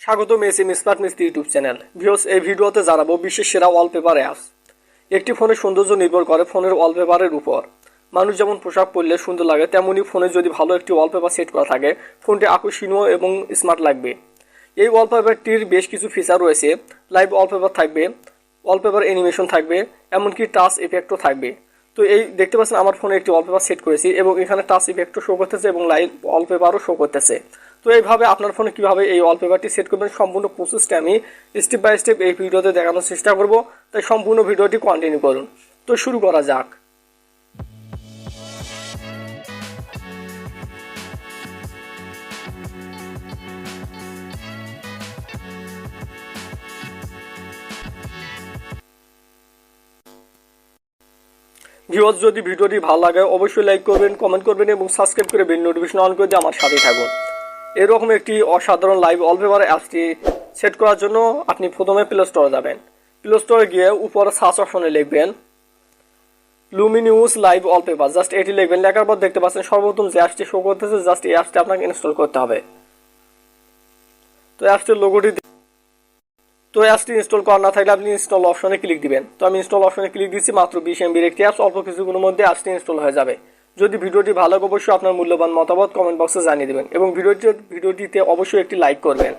স্বাগতম M expert মিস্ত্রি YouTube channel. Viewers, এই ভিডিওতে জানাবো বিশ্বের সেরা ওয়ালপেপার অ্যাপস। একটি ফোনের সৌন্দর্য নির্ভর করে ফোনের ওয়ালপেপারের উপর। মানুষ যেমন পোশাক পরলে সুন্দর লাগে, তেমনি ফোনে যদি ভালো একটি ওয়ালপেপার সেট করা থাকে ফোনটি আকর্ষণীয় এবং স্মার্ট লাগবে। এই ওয়ালপেপারটির বেশ কিছু ফিচার রয়েছে। লাইভ ওয়ালপেপার থাকবে, ওয়ালপেপার অ্যানিমেশন থাকবে, এমনকি টাচ ইফেক্টও থাকবে। তো এই দেখতে পাচ্ছেন আমার ফোনে একটি ওয়ালপেপার সেট করেছি এবং এখানে টাচ ইফেক্টও শো করতেছে এবং লাইভ ওয়ালপেপারও শো করতেছে। তো এইভাবে আপনার ফোনে কীভাবে এই ওয়ালপেপারটি সেট করবেন সম্পূর্ণ প্রসেসটা আমি স্টেপ বাই স্টেপ এই ভিডিওতে দেখানোর চেষ্টা করব। তাই সম্পূর্ণ ভিডিওটি কন্টিনিউ করুন। তো শুরু করা যাক। ভিউয়ার্স, যদি ভিডিওটি ভালো লাগে অবশ্যই লাইক করবেন, কমেন্ট করবেন এবং সাবস্ক্রাইব করে বেল নোটিফিকেশন অন করে দিয়ে আমার সাথেই থাকুন। এরকম একটি অসাধারণ লাইভ ওয়ালপেপার অ্যাপসটি সেট করার জন্য আপনি প্রথমে প্লে স্টোরে যাবেন। প্লে স্টোরে গিয়ে উপরে সার্চ অপশনে লিখবেন লুমিনিউস লাইভ ওয়ালপেপার, জাস্ট এটি লিখবেন। লেখার পর দেখতে পাচ্ছেন সর্বপ্রথম যে অ্যাপসটি শো করতেছে, জাস্ট এই অ্যাপসটি আপনাকে ইনস্টল করতে হবে। তো অ্যাপসটির লোগোটি অ্যাপসটি ইনস্টল করা না থাকলে আপনি ইনস্টল অপশনে ক্লিক দিবেন। তো আমি ইনস্টল অপশনে ক্লিক দিচ্ছি। মাত্র 20 MB একটি অ্যাপস, অল্প কিছুক্ষণের মধ্যে অ্যাপসটি ইনস্টল হয়ে যাবে। যদি ভিডিওটি ভালো লাগে অবশ্যই আপনার মূল্যবান মতামত কমেন্ট বক্সে জানিয়ে দেবেন এবং ভিডিওটিতে অবশ্যই একটি লাইক করবেন।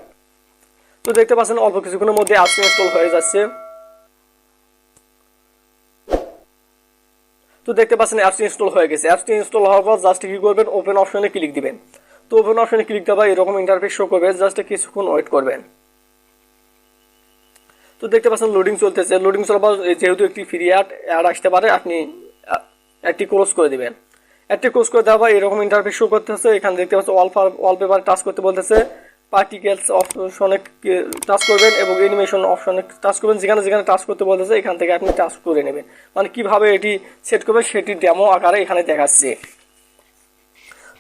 তো দেখতে পাচ্ছেন অল্প কিছুক্ষণের মধ্যে অ্যাপসটি ইনস্টল হয়ে যাচ্ছে। তো দেখতে পাচ্ছেন অ্যাপসটি ইনস্টল হয়ে গেছে। অ্যাপসটি ইনস্টল হওয়ার পর জাস্ট কি করবেন, ওপেন অপশনে ক্লিক দিবেন। তো ওপেন অপশনে ক্লিক দেওয়া এরকম ইন্টারফেস শো করবে, জাস্ট কিছুক্ষণ ওয়েট করবেন। তো দেখতে পাচ্ছেন লোডিং চলতেছে। লোডিং চলার পর যেহেতু একটি ফ্রি অ্যাড আসতে পারে, আপনি অ্যাডটি ক্লোজ করে দিবেন। অ্যাডটি ক্লোজ করে দেওয়া এরকম ইন্টারফেস শো করতেছে। এখানে দেখতে পাচ্ছেন ওয়ালপেপার টাচ করতে বলতেছে, পার্টিকেলস অপশনে টাচ করবেন এবং অ্যানিমেশন অপশনে টাচ করবেন। যেখানে যেখানে টাচ করতে বলতেছে এখান থেকে আপনি টাচ করে নেবেন। মানে কিভাবে এটি সেট করবেন সেটি ডেমো আকারে এখানে দেখাচ্ছে।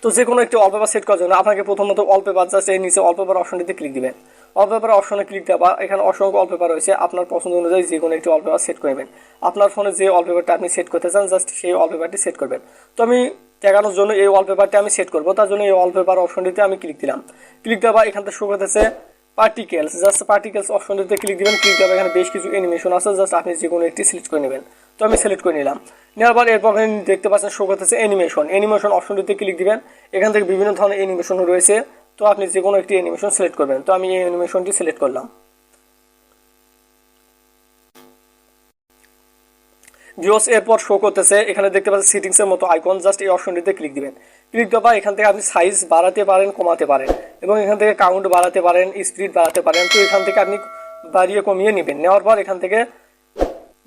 তো যে কোনো একটি ওয়ালপেপার সেট করার জন্য আপনাকে প্রথমত ওয়ালপেপার জাস্ট এই নিচে ওয়ালপেপার অপশনটিতে ক্লিক দিবেন। ওয়ালপেপার অপশনে ক্লিক দেওয়া এখানে অসংখ্য ওয়ালপেপার রয়েছে। আপনার পছন্দ অনুযায়ী যে কোনো একটি ওয়ালপেপার সেট করবেন। আপনার ফোনে যে ওয়ালপেপারটা আপনি সেট করতে চান জাস্ট সেই ওয়ালপেপারটি সেট করবেন। তো আমি দেখানোর জন্য এই ওয়ালপেপারটি আমি সেট করবো, তার জন্য এই ওয়ালপেপার অপশনটিতে আমি ক্লিক দিলাম। ক্লিক দেওয়া এখান থেকে শো করতেছে পার্টিকেলস, জাস্ট পার্টিকেলস অপশনটিতে ক্লিক দিবেন। ক্লিক দেওয়া এখানে বেশ কিছু অ্যানিমেশন আছে, জাস্ট আপনি যে কোনো একটি সিলেক্ট করে নেবেন। তো আমি সিলেক্ট করে নিলাম। নেওয়ার পর এরপর দেখতে পাচ্ছেন শো করতেছে অ্যানিমেশন অপশনটিতে ক্লিক দিবেন। এখান থেকে বিভিন্ন ধরনের অ্যানিমেশন রয়েছে, তো আপনি যে কোনো একটি অ্যানিমেশন সিলেক্ট করবেন। তো আমি এই অ্যানিমেশনটি সিলেক্ট করলাম। ভিউয়ার্স, এরপর শো করতেছে এখানে দেখতে পাচ্ছেন সেটিংসের মতো আইকন, জাস্ট এই অপশনটিতে ক্লিক দিবেন। ক্লিক দেওয়া এখান থেকে আপনি সাইজ বাড়াতে পারেন, কমাতে পারেন এবং এখান থেকে কাউন্ট বাড়াতে পারেন, স্পিড বাড়াতে পারেন। তো এখান থেকে আপনি বাড়িয়ে কমিয়ে নেবেন। নেওয়ার পর এখান থেকে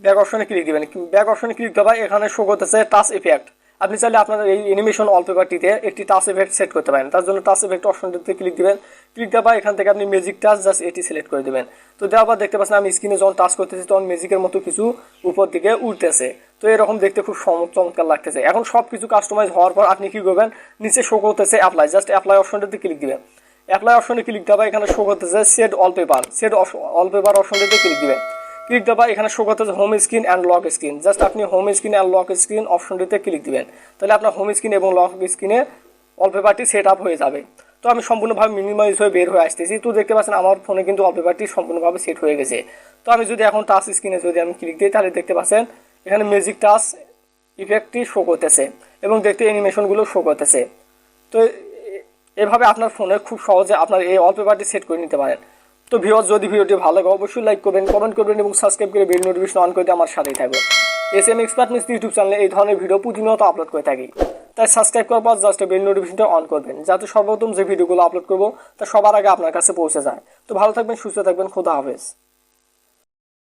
ব্যাক অপশনে ক্লিক দিবেন। ব্যাক অপশনে ক্লিক দেওয়া এখানে শো করতেছে টাচ ইফেক্ট। আপনি চাইলে আপনার এই অ্যানিমেশন ওয়ালপেপারটিতে একটি টাচ ইফেক্ট সেট করতে পারেন। তার জন্য টাচ ইফেক্ট অপশনটিতে ক্লিক দিবেন। ক্লিক দেওয়া এখান থেকে আপনি ম্যাজিক টাচ জাস্ট এটি সিলেক্ট করে দেবেন। তো দেওয়ার পর দেখতে পাচ্ছেন আমি স্ক্রিনে যখন টাচ করতেছি তখন ম্যাজিকের মতো কিছু উপর দিকে উঠতেছে। তো এরকম দেখতে খুব চমৎকার লাগতেছে। এখন সব কিছু কাস্টমাইজ হওয়ার পর আপনি কি করবেন, নিচে শো করতেছে অ্যাপ্লাই, জাস্ট অ্যাপ্লাই অপশনটিতে ক্লিক দিবেন। অ্যাপ্লাই অপশনে ক্লিক দেওয়া এখানে শো করতেছে সেট ওয়ালপেপার অপশনটিতে ক্লিক দিবেন। ক্লিক দেওয়া এখানে শো করতেছে home screen and lock screen, just আপনি home screen and lock screen অপশনটিতে ক্লিক দিবেন। তাহলে আপনার হোম স্ক্রিন এবং লক স্ক্রিনে ওয়ালপেপারটি সেট আপ হয়ে যাবে। তো আমি সম্পূর্ণভাবে মিনিমাইজ হয়ে বের হয়ে আসতেছি। তো দেখতে পাচ্ছেন আমার ফোনে কিন্তু ওয়ালপেপারটি সম্পূর্ণভাবে সেট হয়ে গেছে। তো আমি যদি এখন টাচ স্ক্রিনে যদি আমি ক্লিক দিই তাহলে দেখতে পাচ্ছেন এখানে ম্যাজিক টাচ ইফেক্টটি শো করতেছে এবং দেখতে অ্যানিমেশনগুলো শো করতেছে। তো এভাবে আপনার ফোনে খুব সহজে আপনার এই ওয়ালপেপারটি সেট করে নিতে পারেন। তো ভিউয়ার্স, যদি ভিডিওটি ভালো লাগে অবশ্যই লাইক করবেন, কমেন্ট করবেন এবং সাবস্ক্রাইব করে বেল নোটিফিকেশন অন করে আমার সাথেই থাকবেন। এম এক্সপার্ট মিস্ত্রি ইউটিউব চ্যানেলে এই ধরনের ভিডিও প্রতিনিয়ত আপলোড করে থাকি। তাই সাবস্ক্রাইব করার পর জাস্ট বেল নোটিফিকেশনটা অন করবেন, যাতে সর্বপ্রথম যে ভিডিওগুলো আপলোড করবো তা সবার আগে আপনার কাছে পৌঁছে যায়। তো ভালো থাকবেন, সুস্থ থাকবেন, খোদা হাফেজ।